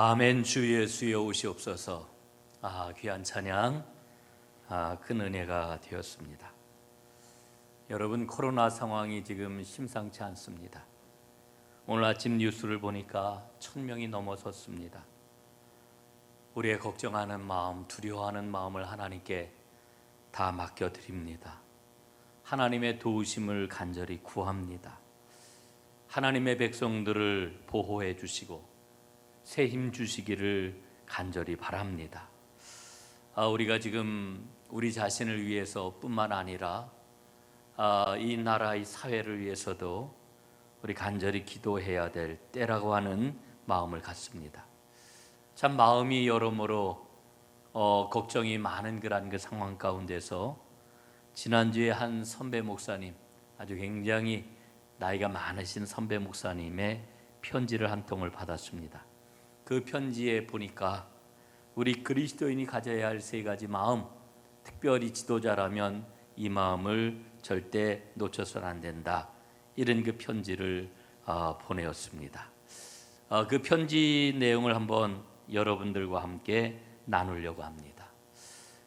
아멘. 주 예수여 오시옵소서. 귀한 찬양, 큰 은혜가 되었습니다. 여러분, 코로나 상황이 지금 심상치 않습니다. 오늘 아침 뉴스를 보니까 1000명이 넘어섰습니다. 우리의 걱정하는 마음, 두려워하는 마음을 하나님께 다 맡겨드립니다. 하나님의 도우심을 간절히 구합니다. 하나님의 백성들을 보호해 주시고 새 힘 주시기를 간절히 바랍니다. 우리가 지금 우리 자신을 위해서 뿐만 아니라 이 나라, 이 사회를 위해서도 우리 간절히 기도해야 될 때라고 하는 마음을 갖습니다. 참 마음이 여러모로 걱정이 많은 그런 그 상황 가운데서 지난주에 한 선배 목사님, 아주 굉장히 나이가 많으신 선배 목사님의 편지를 한 통을 받았습니다. 그 편지에 보니까 우리 그리스도인이 가져야 할 세 가지 마음, 특별히 지도자라면 이 마음을 절대 놓쳐서는 안 된다, 이런 그 편지를 보내었습니다. 그 편지 내용을 한번 여러분들과 함께 나누려고 합니다.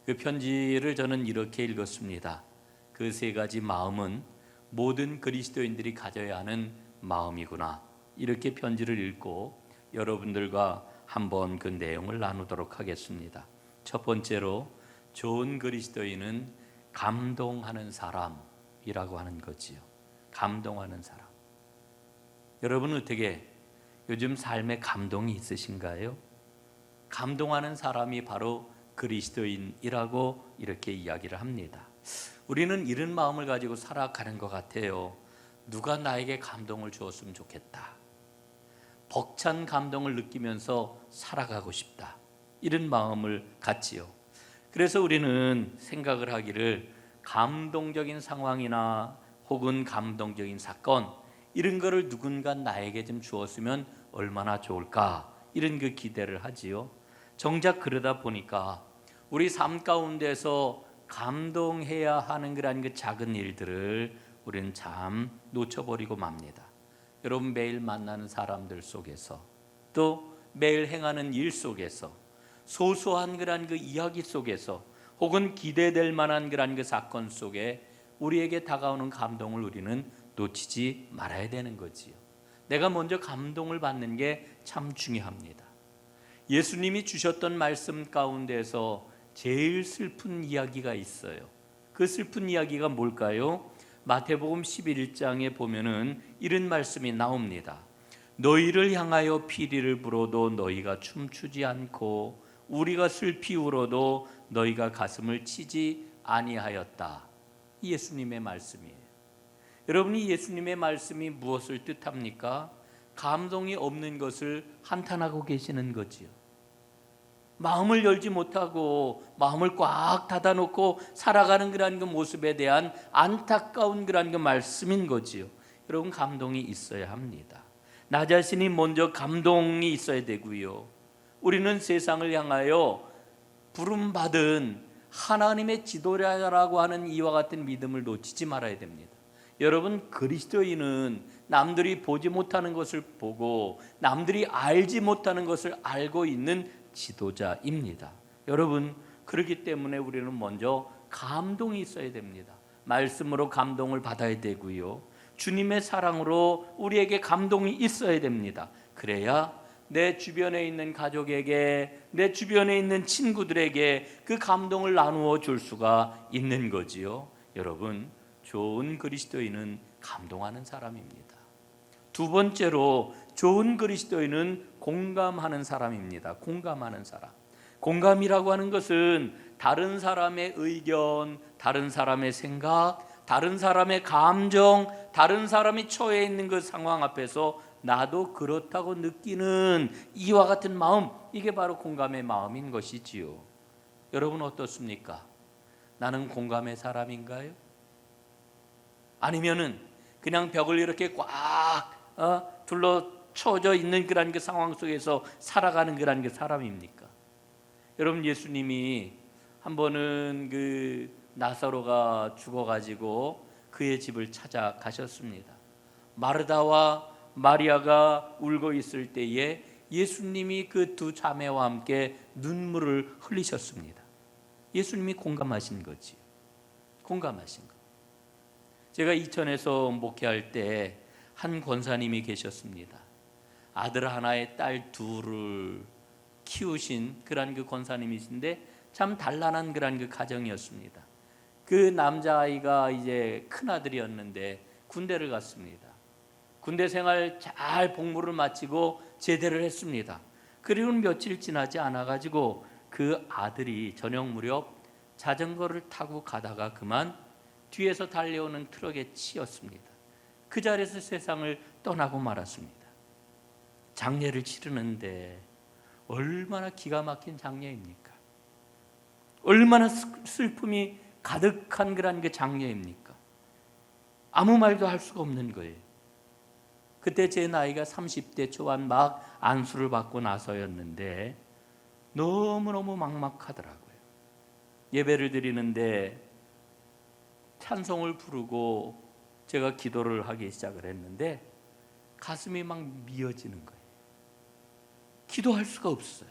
그 편지를 저는 이렇게 읽었습니다. 그 세 가지 마음은 모든 그리스도인들이 가져야 하는 마음이구나, 이렇게 편지를 읽고 여러분들과 한번 그 내용을 나누도록 하겠습니다. 첫 번째로, 좋은 그리스도인은 감동하는 사람이라고 하는 거지요. 감동하는 사람. 여러분은 어떻게 요즘 삶에 감동이 있으신가요? 감동하는 사람이 바로 그리스도인이라고 이렇게 이야기를 합니다. 우리는 이런 마음을 가지고 살아가는 것 같아요. 누가 나에게 감동을 주었으면 좋겠다, 벅찬 감동을 느끼면서 살아가고 싶다, 이런 마음을 갖지요. 그래서 우리는 생각을 하기를, 감동적인 상황이나 혹은 감동적인 사건, 이런 거를 누군가 나에게 좀 주었으면 얼마나 좋을까, 이런 그 기대를 하지요. 정작 그러다 보니까 우리 삶 가운데서 감동해야 하는 그런 그 작은 일들을 우리는 참 놓쳐버리고 맙니다. 여러분, 매일 만나는 사람들 속에서, 또 매일 행하는 일 속에서, 소소한 그런 그 이야기 속에서, 혹은 기대될 만한 그런 그 사건 속에 우리에게 다가오는 감동을 우리는 놓치지 말아야 되는 거지요. 내가 먼저 감동을 받는 게 참 중요합니다. 예수님이 주셨던 말씀 가운데서 제일 슬픈 이야기가 있어요. 그 슬픈 이야기가 뭘까요? 마태복음 11장에 보면은 이런 말씀이 나옵니다. 너희를 향하여 피리를 불어도 너희가 춤추지 않고 우리가 슬피 울어도 너희가 가슴을 치지 아니하였다. 예수님의 말씀이에요. 여러분이 예수님의 말씀이 무엇을 뜻합니까? 감동이 없는 것을 한탄하고 계시는 거지요. 마음을 열지 못하고 마음을 꽉 닫아놓고 살아가는 그런 그 모습에 대한 안타까운 그런 그 말씀인 거지요. 여러분, 감동이 있어야 합니다. 나 자신이 먼저 감동이 있어야 되고요. 우리는 세상을 향하여 부름받은 하나님의 지도자라고 하는 이와 같은 믿음을 놓치지 말아야 됩니다. 여러분, 그리스도인은 남들이 보지 못하는 것을 보고 남들이 알지 못하는 것을 알고 있는 지도자입니다. 여러분, 그렇기 때문에 우리는 먼저 감동이 있어야 됩니다. 말씀으로 감동을 받아야 되고요. 주님의 사랑으로 우리에게 감동이 있어야 됩니다. 그래야 내 주변에 있는 가족에게, 내 주변에 있는 친구들에게 그 감동을 나누어 줄 수가 있는 거지요. 여러분, 좋은 그리스도인은 감동하는 사람입니다. 두 번째로, 좋은 그리스도인은 공감하는 사람입니다. 공감하는 사람. 공감이라고 하는 것은 다른 사람의 의견, 다른 사람의 생각, 다른 사람의 감정, 다른 사람이 처해 있는 그 상황 앞에서 나도 그렇다고 느끼는 이와 같은 마음, 이게 바로 공감의 마음인 것이지요. 여러분, 어떻습니까? 나는 공감의 사람인가요? 아니면은 그냥 벽을 이렇게 꽉 둘러쳐져 있는 그런 그 상황 속에서 살아가는 그런 그 사람입니까? 여러분, 예수님이 한 번은 그 나사로가 죽어가지고 그의 집을 찾아가셨습니다. 마르다와 마리아가 울고 있을 때에 예수님이 그 두 자매와 함께 눈물을 흘리셨습니다. 예수님이 공감하신 거지. 공감하신 거. 제가 이천에서 목회할 때 한 권사님이 계셨습니다. 아들 하나에 딸 둘을 키우신 그런 그 권사님이신데 참 단란한 그런 그 가정이었습니다. 그 남자아이가 이제 큰아들이었는데 군대를 갔습니다. 군대 생활 잘 복무를 마치고 제대를 했습니다. 그리고 며칠 지나지 않아가지고 그 아들이 저녁 무렵 자전거를 타고 가다가 그만 뒤에서 달려오는 트럭에 치였습니다. 그 자리에서 세상을 떠나고 말았습니다. 장례를 치르는데 얼마나 기가 막힌 장례입니까? 얼마나 슬픔이 가득한 그런 그 장례입니까? 아무 말도 할 수가 없는 거예요. 그때 제 나이가 30대 초반 막 안수를 받고 나서였는데 너무너무 막막하더라고요. 예배를 드리는데 찬송을 부르고 제가 기도를 하기 시작을 했는데 가슴이 막 미어지는 거예요. 기도할 수가 없어요.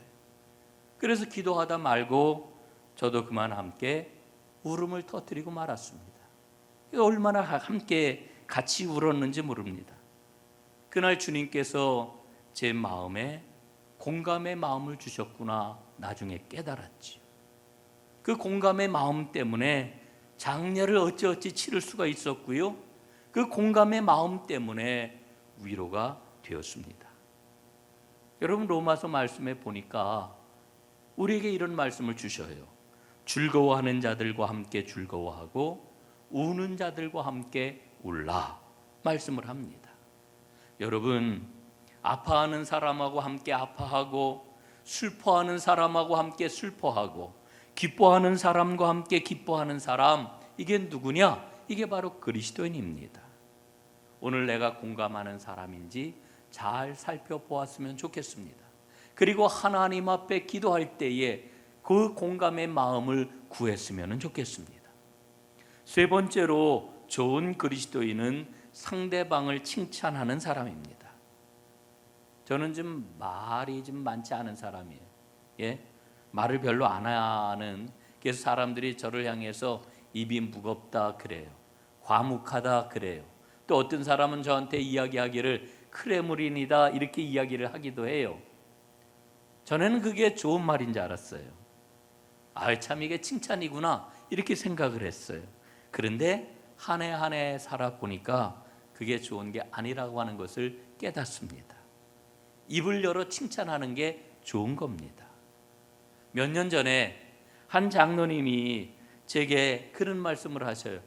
그래서 기도하다 말고 저도 그만 함께 울음을 터뜨리고 말았습니다. 얼마나 함께 같이 울었는지 모릅니다. 그날 주님께서 제 마음에 공감의 마음을 주셨구나 나중에 깨달았지요. 그 공감의 마음 때문에 장례를 어찌어찌 치를 수가 있었고요. 그 공감의 마음 때문에 위로가 되었습니다. 여러분 로마서 말씀에 보니까 우리에게 이런 말씀을 주셔요. 즐거워하는 자들과 함께 즐거워하고 우는 자들과 함께 울라 말씀을 합니다. 여러분 아파하는 사람하고 함께 아파하고 슬퍼하는 사람하고 함께 슬퍼하고 기뻐하는 사람과 함께 기뻐하는 사람, 이게 누구냐? 이게 바로 그리스도인입니다. 오늘 내가 공감하는 사람인지 잘 살펴보았으면 좋겠습니다. 그리고 하나님 앞에 기도할 때에 그 공감의 마음을 구했으면 좋겠습니다. 세 번째로 좋은 그리스도인은 상대방을 칭찬하는 사람입니다. 저는 좀 말이 좀 많지 않은 사람이에요. 예? 말을 별로 안 하는, 그래서 사람들이 저를 향해서 입이 무겁다 그래요. 과묵하다 그래요. 또 어떤 사람은 저한테 이야기하기를 크레물인이다 이렇게 이야기를 하기도 해요. 전에는 그게 좋은 말인 줄 알았어요. 참 이게 칭찬이구나 이렇게 생각을 했어요. 그런데 한 해 한 해 살아보니까 그게 좋은 게 아니라고 하는 것을 깨닫습니다. 입을 열어 칭찬하는 게 좋은 겁니다. 몇 년 전에 한 장로님이 제게 그런 말씀을 하셔요.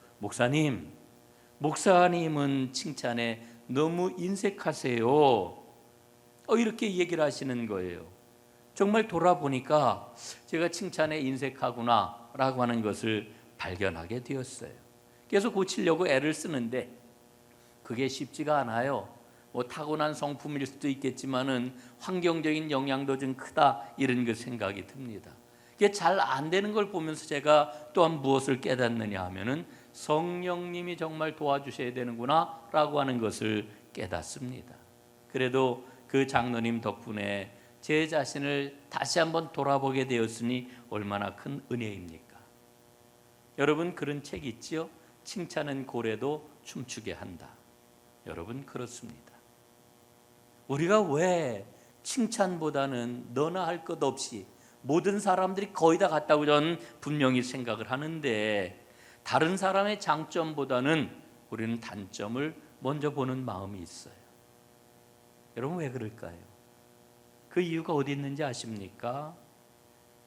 목사님은 칭찬에 너무 인색하세요. 이렇게 얘기를 하시는 거예요. 정말 돌아보니까 제가 칭찬에 인색하구나 라고 하는 것을 발견하게 되었어요. 그래서 고치려고 애를 쓰는데 그게 쉽지가 않아요. 타고난 성품일 수도 있겠지만은 환경적인 영향도 좀 크다 이런 그 생각이 듭니다. 이게 잘 안 되는 걸 보면서 제가 또한 무엇을 깨닫느냐 하면은 성령님이 정말 도와주셔야 되는구나 라고 하는 것을 깨닫습니다. 그래도 그 장로님 덕분에 제 자신을 다시 한번 돌아보게 되었으니 얼마나 큰 은혜입니까? 여러분 그런 책 있지요? 칭찬은 고래도 춤추게 한다. 여러분 그렇습니다. 우리가 왜 칭찬보다는 너나 할 것 없이 모든 사람들이 거의 다 같다고 저는 분명히 생각을 하는데 다른 사람의 장점보다는 우리는 단점을 먼저 보는 마음이 있어요. 여러분 왜 그럴까요? 그 이유가 어디 있는지 아십니까?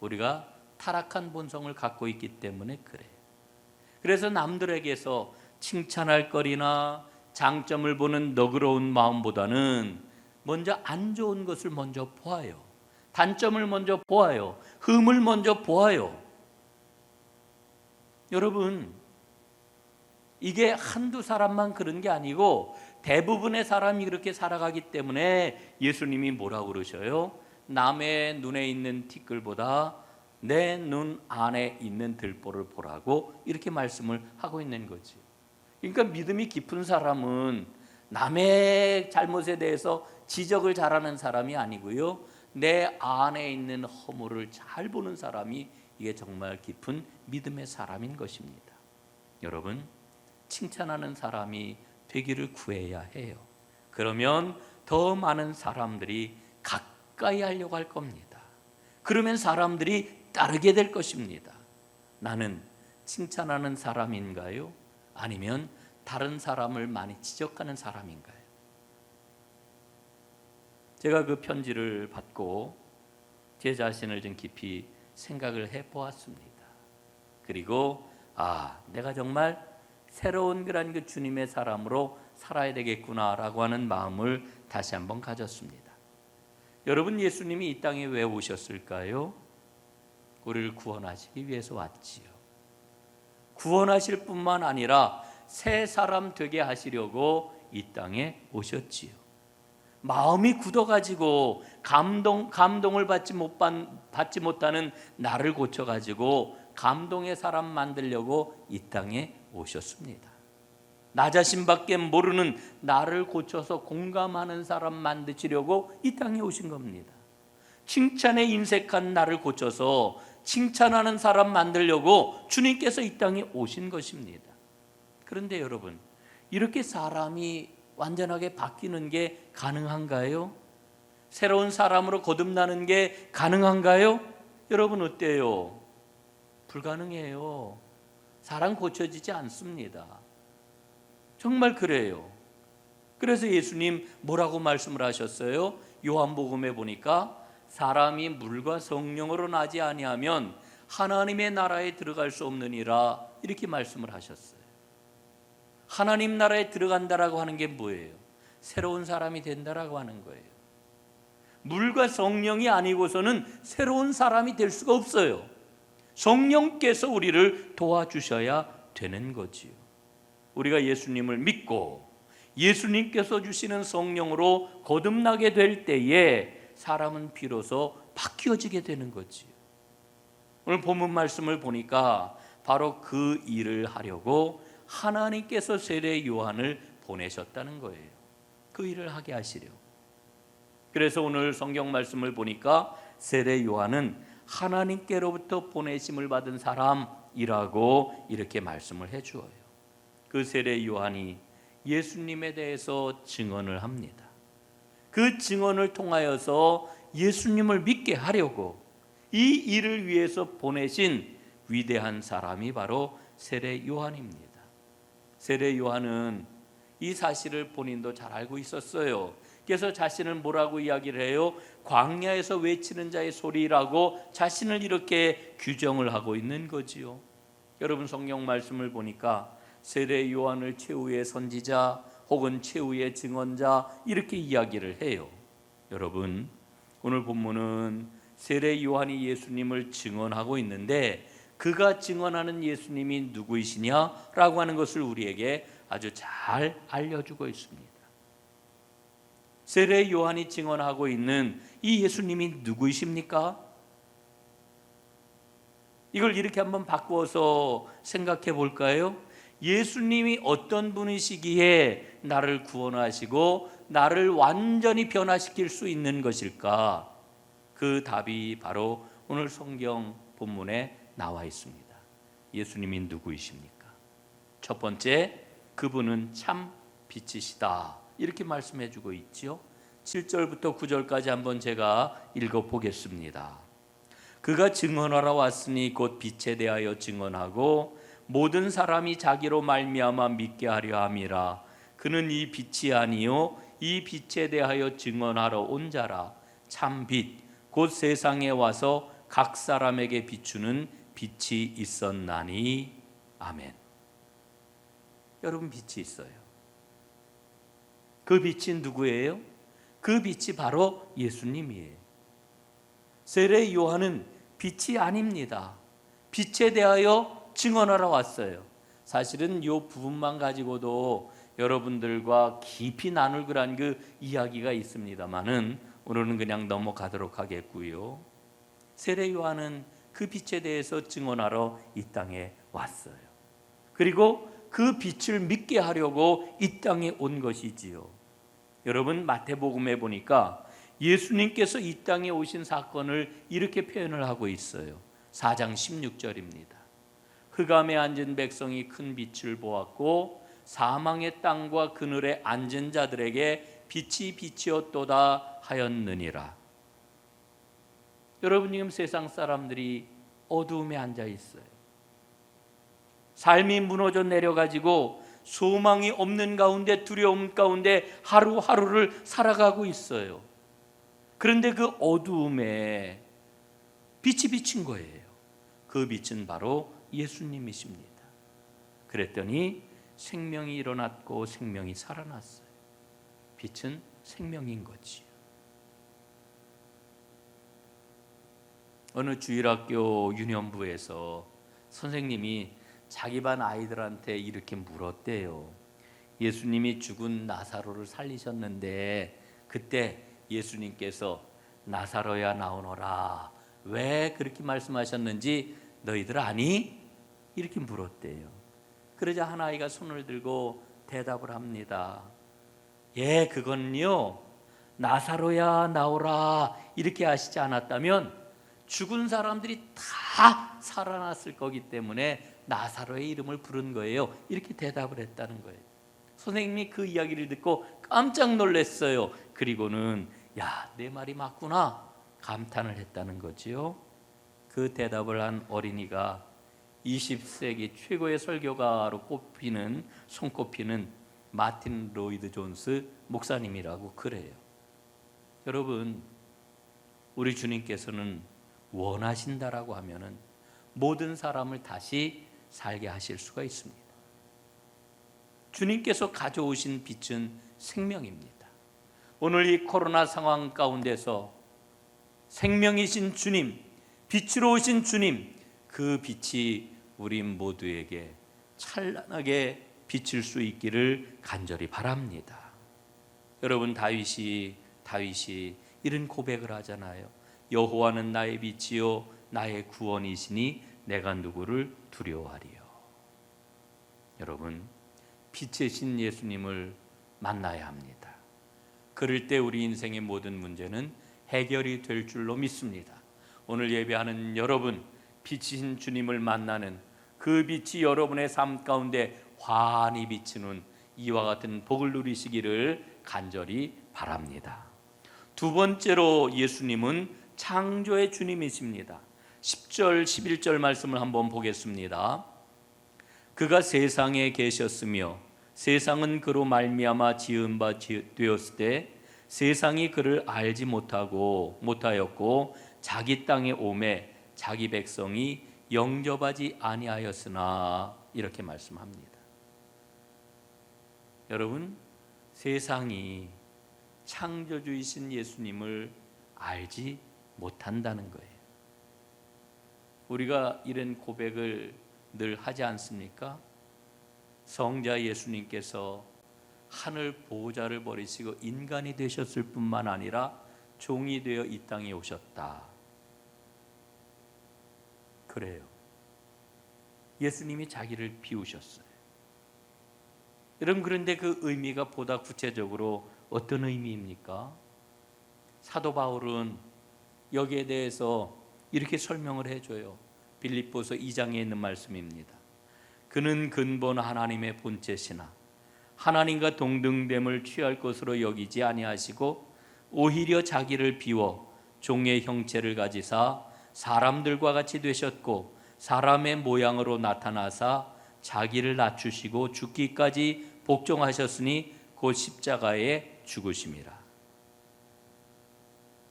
우리가 타락한 본성을 갖고 있기 때문에 그래요. 그래서 남들에게서 칭찬할 거리나 장점을 보는 너그러운 마음보다는 먼저 안 좋은 것을 먼저 보아요. 단점을 먼저 보아요. 흠을 먼저 보아요. 여러분 이게 한두 사람만 그런 게 아니고 대부분의 사람이 그렇게 살아가기 때문에 예수님이 뭐라고 그러셔요? 남의 눈에 있는 티끌보다 내 눈 안에 있는 들보를 보라고 이렇게 말씀을 하고 있는 거지. 그러니까 믿음이 깊은 사람은 남의 잘못에 대해서 지적을 잘하는 사람이 아니고요, 내 안에 있는 허물을 잘 보는 사람이 이게 정말 깊은 믿음의 사람인 것입니다. 여러분, 칭찬하는 사람이 되기를 구해야 해요. 그러면 더 많은 사람들이 가까이 하려고 할 겁니다. 그러면 사람들이 따르게 될 것입니다. 나는 칭찬하는 사람인가요? 아니면 다른 사람을 많이 지적하는 사람인가요? 제가 그 편지를 받고 제 자신을 좀 깊이 생각을 해보았습니다. 그리고 내가 정말 새로운 그런 그 주님의 사람으로 살아야 되겠구나라고 하는 마음을 다시 한번 가졌습니다. 여러분, 예수님이 이 땅에 왜 오셨을까요? 우리를 구원하시기 위해서 왔지요. 구원하실 뿐만 아니라 새 사람 되게 하시려고 이 땅에 오셨지요. 마음이 굳어가지고 감동을 받지 못하는 나를 고쳐가지고 감동의 사람 만들려고 이 땅에 오셨습니다. 나 자신밖에 모르는 나를 고쳐서 공감하는 사람 만드시려고 이 땅에 오신 겁니다. 칭찬에 인색한 나를 고쳐서 칭찬하는 사람 만들려고 주님께서 이 땅에 오신 것입니다. 그런데 여러분, 이렇게 사람이 완전하게 바뀌는 게 가능한가요? 새로운 사람으로 거듭나는 게 가능한가요? 여러분, 어때요? 불가능해요. 사람 고쳐지지 않습니다. 정말 그래요. 그래서 예수님 뭐라고 말씀을 하셨어요? 요한복음에 보니까 사람이 물과 성령으로 나지 아니하면 하나님의 나라에 들어갈 수 없느니라, 이렇게 말씀을 하셨어요. 하나님 나라에 들어간다라고 하는 게 뭐예요? 새로운 사람이 된다라고 하는 거예요. 물과 성령이 아니고서는 새로운 사람이 될 수가 없어요. 성령께서 우리를 도와주셔야 되는 거지요. 우리가 예수님을 믿고 예수님께서 주시는 성령으로 거듭나게 될 때에 사람은 비로소 바뀌어지게 되는 거지요. 오늘 본문 말씀을 보니까 바로 그 일을 하려고 하나님께서 세례 요한을 보내셨다는 거예요. 그 일을 하게 하시려고. 그래서 오늘 성경 말씀을 보니까 세례 요한은 하나님께로부터 보내심을 받은 사람이라고 이렇게 말씀을 해주어요. 그 세례 요한이 예수님에 대해서 증언을 합니다. 그 증언을 통하여서 예수님을 믿게 하려고 이 일을 위해서 보내신 위대한 사람이 바로 세례 요한입니다. 세례 요한은 이 사실을 본인도 잘 알고 있었어요. 그래서 자신을 뭐라고 이야기를 해요? 광야에서 외치는 자의 소리라고 자신을 이렇게 규정을 하고 있는 거지요. 여러분, 성경 말씀을 보니까 세례 요한을 최후의 선지자 혹은 최후의 증언자, 이렇게 이야기를 해요. 여러분, 오늘 본문은 세례 요한이 예수님을 증언하고 있는데 그가 증언하는 예수님이 누구이시냐라고 하는 것을 우리에게 아주 잘 알려주고 있습니다. 세례 요한이 증언하고 있는 이 예수님이 누구이십니까? 이걸 이렇게 한번 바꾸어서 생각해 볼까요? 예수님이 어떤 분이시기에 나를 구원하시고 나를 완전히 변화시킬 수 있는 것일까? 그 답이 바로 오늘 성경 본문에 나와 있습니다. 예수님이 누구이십니까? 첫 번째, 그분은 참 빛이시다, 이렇게 말씀해 주고 있지요. 7절부터 9절까지 한번 제가 읽어보겠습니다. 그가 증언하러 왔으니 곧 빛에 대하여 증언하고 모든 사람이 자기로 말미암아 믿게 하려 함이라. 그는 이 빛이 아니요 이 빛에 대하여 증언하러 온 자라. 참 빛, 곧 세상에 와서 각 사람에게 비추는 빛이 있었나니. 아멘. 여러분, 빛이 있어요. 그 빛이 누구예요? 그 빛이 바로 예수님이에요. 세례 요한은 빛이 아닙니다. 빛에 대하여 증언하러 왔어요. 사실은 이 부분만 가지고도 여러분들과 깊이 나눌 그런 그 이야기가 있습니다만은 오늘은 그냥 넘어가도록 하겠고요. 세례 요한은 그 빛에 대해서 증언하러 이 땅에 왔어요. 그리고 그 빛을 믿게 하려고 이 땅에 온 것이지요. 여러분, 마태복음에 보니까 예수님께서 이 땅에 오신 사건을 이렇게 표현을 하고 있어요. 4장 16절입니다. 흑암에 앉은 백성이 큰 빛을 보았고 사망의 땅과 그늘에 앉은 자들에게 빛이 비치었도다 하였느니라. 여러분, 지금 세상 사람들이 어두움에 앉아 있어요. 삶이 무너져 내려가지고 소망이 없는 가운데, 두려움 가운데 하루하루를 살아가고 있어요. 그런데 그 어두움에 빛이 비친 거예요. 그 빛은 바로 예수님이십니다. 그랬더니 생명이 일어났고 생명이 살아났어요. 빛은 생명인 거지요. 어느 주일학교 유년부에서 선생님이 자기 반 아이들한테 이렇게 물었대요. 예수님이 죽은 나사로를 살리셨는데 그때 예수님께서 나사로야 나오너라, 왜 그렇게 말씀하셨는지 너희들 아니? 이렇게 물었대요. 그러자 한 아이가 손을 들고 대답을 합니다. 예, 그건요, 나사로야 나오라 이렇게 하시지 않았다면 죽은 사람들이 다 살아났을 거기 때문에 나사로의 이름을 부른 거예요. 이렇게 대답을 했다는 거예요. 선생님이 그 이야기를 듣고 깜짝 놀랐어요. 그리고는 야, 내 말이 맞구나 감탄을 했다는 거지요. 그 대답을 한 어린이가 20세기 최고의 설교가로 손꼽히는 마틴 로이드 존스 목사님이라고 그래요. 여러분, 우리 주님께서는 원하신다라고 하면은 모든 사람을 다시 살게 하실 수가 있습니다. 주님께서 가져오신 빛은 생명입니다. 오늘 이 코로나 상황 가운데서 생명이신 주님, 빛으로 오신 주님, 그 빛이 우리 모두에게 찬란하게 비칠 수 있기를 간절히 바랍니다. 여러분, 다윗이 이런 고백을 하잖아요. 여호와는 나의 빛이요 나의 구원이시니 내가 누구를 두려워하리요. 여러분, 빛의 신 예수님을 만나야 합니다. 그럴 때 우리 인생의 모든 문제는 해결이 될 줄로 믿습니다. 오늘 예배하는 여러분, 빛이신 주님을 만나는 그 빛이 여러분의 삶 가운데 환히 비치는 이와 같은 복을 누리시기를 간절히 바랍니다. 두 번째로 예수님은 창조의 주님이십니다. 10절 11절 말씀을 한번 보겠습니다. 그가 세상에 계셨으며 세상은 그로 말미암아 지은 바 되었을 때 세상이 그를 알지 못하였고 자기 땅에 오매 자기 백성이 영접하지 아니하였으나, 이렇게 말씀합니다. 여러분, 세상이 창조주이신 예수님을 알지 못한다는 거예요. 우리가 이런 고백을 늘 하지 않습니까? 성자 예수님께서 하늘 보좌를 버리시고 인간이 되셨을 뿐만 아니라 종이 되어 이 땅에 오셨다. 그래요. 예수님이 자기를 비우셨어요. 여러분, 그런데 그 의미가 보다 구체적으로 어떤 의미입니까? 사도 바울은 여기에 대해서 이렇게 설명을 해줘요. 빌립보서 2장에 있는 말씀입니다. 그는 근본 하나님의 본체시나 하나님과 동등됨을 취할 것으로 여기지 아니하시고 오히려 자기를 비워 종의 형체를 가지사 사람들과 같이 되셨고 사람의 모양으로 나타나사 자기를 낮추시고 죽기까지 복종하셨으니 곧 십자가에 죽으심이라.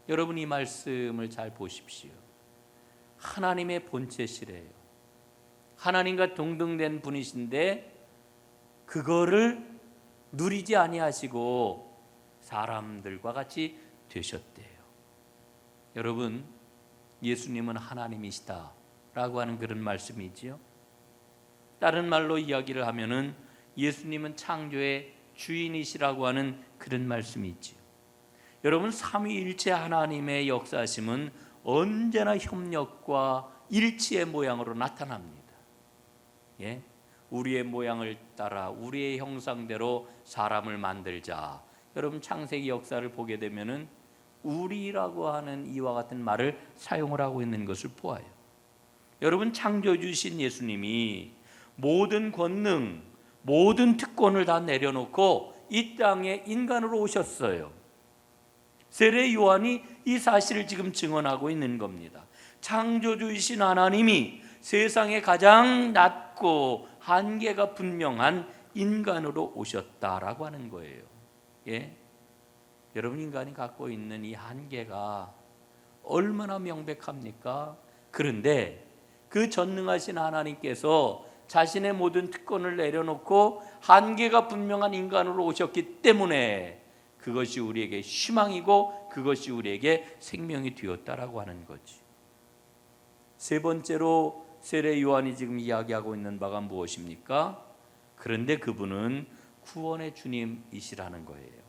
여러분, 이 말씀을 잘 보십시오. 하나님의 본체시래요. 하나님과 동등된 분이신데 그거를 누리지 아니하시고 사람들과 같이 되셨대요. 여러분, 예수님은 하나님이시다라고 하는 그런 말씀이지요. 다른 말로 이야기를 하면은 예수님은 창조의 주인이시라고 하는 그런 말씀이지요. 여러분, 삼위일체 하나님의 역사심은 언제나 협력과 일치의 모양으로 나타납니다. 우리의 모양을 따라 우리의 형상대로 사람을 만들자. 여러분 창세기 역사를 보게 되면은 우리라고 하는 이와 같은 말을 사용을 하고 있는 것을 보아요. 여러분 창조주신 예수님이 모든 권능, 모든 특권을 다 내려놓고 이 땅에 인간으로 오셨어요. 세례 요한이 이 사실을 지금 증언하고 있는 겁니다. 창조주이신 하나님이 세상에 가장 낮고 한계가 분명한 인간으로 오셨다라고 하는 거예요. 예? 여러분 인간이 갖고 있는 이 한계가 얼마나 명백합니까? 그런데 그 전능하신 하나님께서 자신의 모든 특권을 내려놓고 한계가 분명한 인간으로 오셨기 때문에 그것이 우리에게 희망이고 그것이 우리에게 생명이 되었다라고 하는 거지. 세 번째로 세례 요한이 지금 이야기하고 있는 바가 무엇입니까? 그런데 그분은 구원의 주님이시라는 거예요.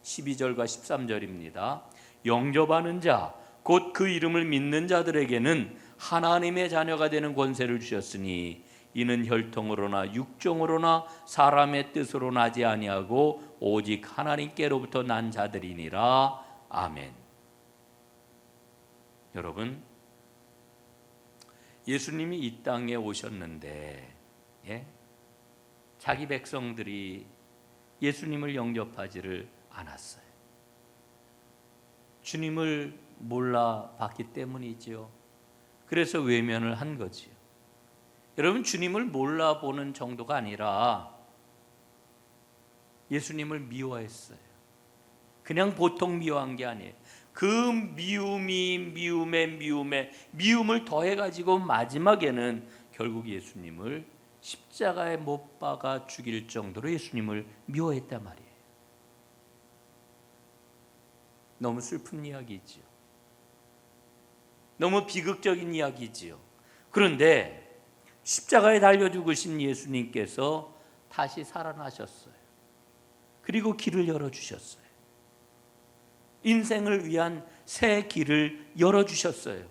12절과 13절입니다. 영접하는 자, 곧 그 이름을 믿는 자들에게는 하나님의 자녀가 되는 권세를 주셨으니 이는 혈통으로나 육종으로나 사람의 뜻으로 나지 아니하고 오직 하나님께로부터 난 자들이니라. 아멘. 여러분, 예수님이 이 땅에 오셨는데 자기 백성들이 예수님을 영접하지를 않았어요. 주님을 몰라봤기 때문이지요. 그래서 외면을 한 거지요. 여러분, 주님을 몰라보는 정도가 아니라 예수님을 미워했어요. 그냥 보통 미워한 게 아니에요. 그 미움을 더해가지고 마지막에는 결국 예수님을 십자가에 못 박아 죽일 정도로 예수님을 미워했단 말이에요. 너무 슬픈 이야기지요. 너무 비극적인 이야기지요. 그런데 십자가에 달려 죽으신 예수님께서 다시 살아나셨어요. 그리고 길을 열어주셨어요. 인생을 위한 새 길을 열어주셨어요.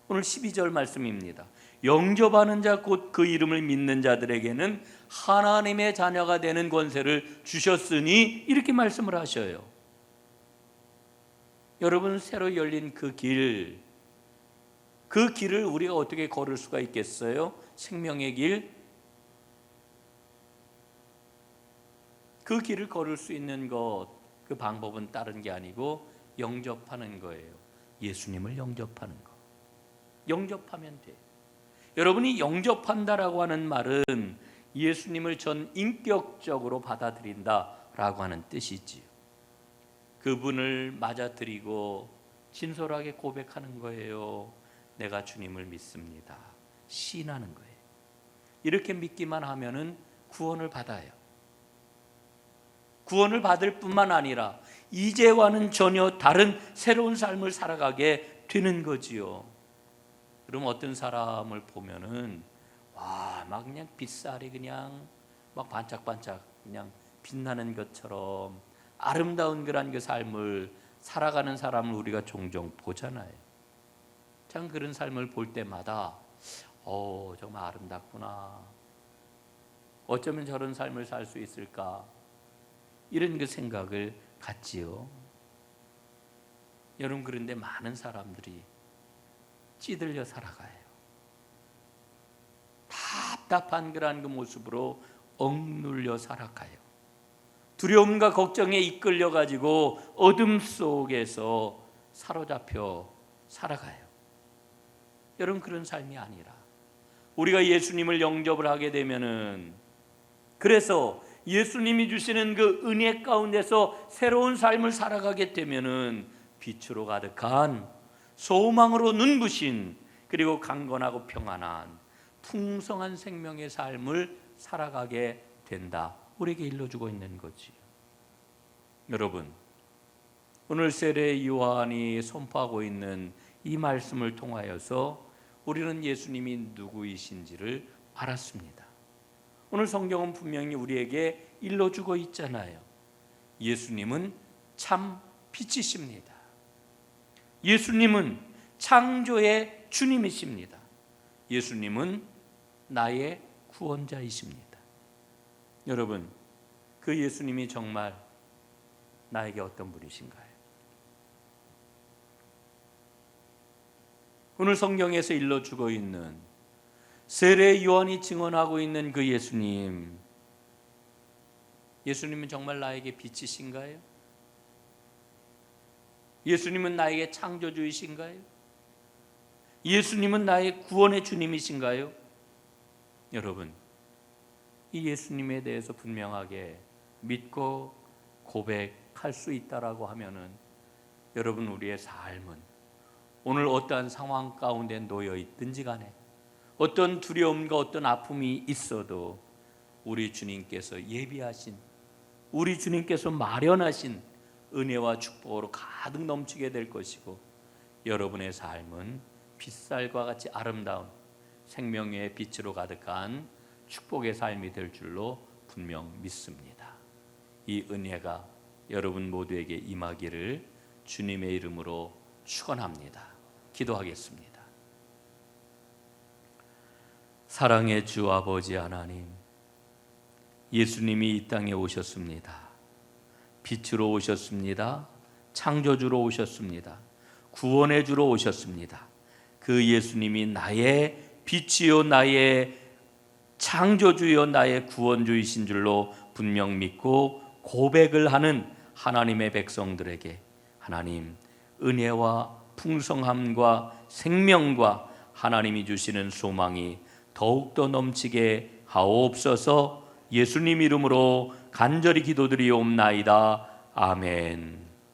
오늘 12절 말씀입니다. 영접하는 자 곧 그 이름을 믿는 자들에게는 하나님의 자녀가 되는 권세를 주셨으니 이렇게 말씀을 하셔요. 여러분, 새로 열린 그 길을 우리가 어떻게 걸을 수가 있겠어요? 생명의 길, 그 길을 걸을 수 있는 그 방법은 다른 게 아니고 영접하는 거예요. 예수님을 영접하는 거. 영접하면 돼요. 여러분이 영접한다라고 하는 말은 예수님을 전 인격적으로 받아들인다라고 하는 뜻이지요. 그분을 맞아들이고 진솔하게 고백하는 거예요. 내가 주님을 믿습니다. 시인하는 거예요. 이렇게 믿기만 하면은 구원을 받아요. 구원을 받을 뿐만 아니라 이제와는 전혀 다른 새로운 삶을 살아가게 되는 거지요. 그럼 어떤 사람을 보면은 막 그냥 빛살이 그냥 막 반짝반짝 그냥 빛나는 것처럼 아름다운 그런 그 삶을 살아가는 사람을 우리가 종종 보잖아요. 참 그런 삶을 볼 때마다 정말 아름답구나. 어쩌면 저런 삶을 살 수 있을까? 이런 그 생각을 갖지요. 여러분, 그런데 많은 사람들이 찌들려 살아가요. 답답한 그런 그 모습으로 억눌려 살아가요. 두려움과 걱정에 이끌려 가지고 어둠 속에서 사로잡혀 살아가요. 여러분, 그런 삶이 아니라 우리가 예수님을 영접을 하게 되면은, 그래서 예수님이 주시는 그 은혜 가운데서 새로운 삶을 살아가게 되면은 빛으로 가득한 소망으로 눈부신, 그리고 강건하고 평안한 풍성한 생명의 삶을 살아가게 된다. 우리에게 일러주고 있는 거지. 여러분, 오늘 세례 요한이 선포하고 있는 이 말씀을 통하여서 우리는 예수님이 누구이신지를 알았습니다. 오늘 성경은 분명히 우리에게 일러주고 있잖아요. 예수님은 참 빛이십니다. 예수님은 창조의 주님이십니다. 예수님은 나의 구원자이십니다. 여러분, 그 예수님이 정말 나에게 어떤 분이신가요? 오늘 성경에서 일러주고 있는 세례 요한이 증언하고 있는 그 예수님, 예수님은 정말 나에게 빛이신가요? 예수님은 나에게 창조주이신가요? 예수님은 나의 구원의 주님이신가요? 여러분, 이 예수님에 대해서 분명하게 믿고 고백할 수 있다라고 하면은 여러분, 우리의 삶은 오늘 어떠한 상황 가운데 놓여 있든지 간에 어떤 두려움과 어떤 아픔이 있어도 우리 주님께서 예비하신, 우리 주님께서 마련하신 은혜와 축복으로 가득 넘치게 될 것이고, 여러분의 삶은 빛살과 같이 아름다운 생명의 빛으로 가득한 축복의 삶이 될 줄로 분명 믿습니다. 이 은혜가 여러분 모두에게 임하기를 주님의 이름으로 축원합니다. 기도하겠습니다. 사랑의 주 아버지 하나님, 예수님이 이 땅에 오셨습니다. 빛으로 오셨습니다. 창조주로 오셨습니다. 구원의 주로 오셨습니다. 그 예수님이 나의 빛이요 나의 창조주요 나의 구원주이신 줄로 분명 믿고 고백을 하는 하나님의 백성들에게 하나님 은혜와 풍성함과 생명과 하나님이 주시는 소망이 더욱더 넘치게 하옵소서. 예수님 이름으로 간절히 기도드리옵나이다. 아멘.